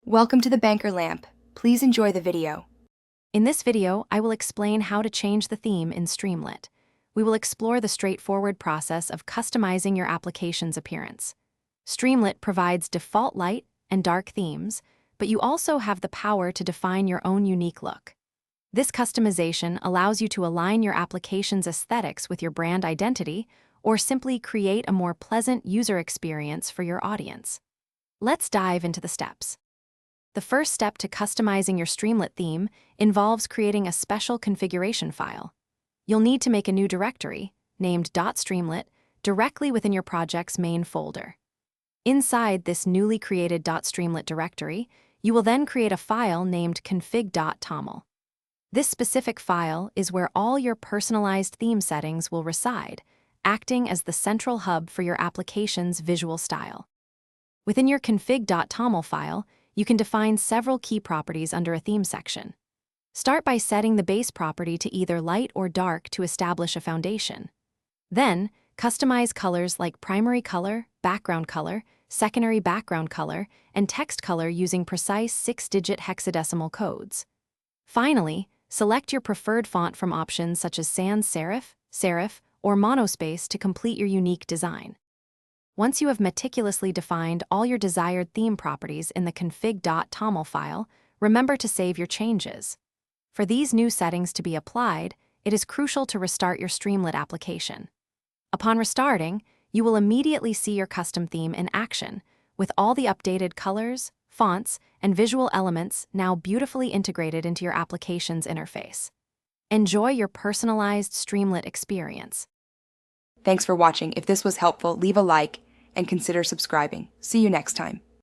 Welcome to the Banker Lamp. Please enjoy the video. In this video, I will explain how to change the theme in Streamlit. We will explore the straightforward process of customizing your application's appearance. Streamlit provides default light and dark themes, but you also have the power to define your own unique look. This customization allows you to align your application's aesthetics with your brand identity or simply create a more pleasant user experience for your audience. Let's dive into the steps. The first step to customizing your Streamlit theme involves creating a special configuration file. You'll need to make a new directory, named .streamlit, directly within your project's main folder. Inside this newly created .streamlit directory, you will then create a file named config.toml. This specific file is where all your personalized theme settings will reside, acting as the central hub for your application's visual style. Within your config.toml file, you can define several key properties under a theme section. Start by setting the base property to either light or dark to establish a foundation. Then, customize colors like primary color, background color, secondary background color, and text color using precise 6-digit hexadecimal codes. Finally, select your preferred font from options such as sans serif, serif, or monospace to complete your unique design. Once you have meticulously defined all your desired theme properties in the config.toml file, remember to save your changes. For these new settings to be applied, it is crucial to restart your Streamlit application. Upon restarting, you will immediately see your custom theme in action, with all the updated colors, fonts, and visual elements now beautifully integrated into your application's interface. Enjoy your personalized Streamlit experience. Thanks for watching. If this was helpful, leave a like and consider subscribing. See you next time.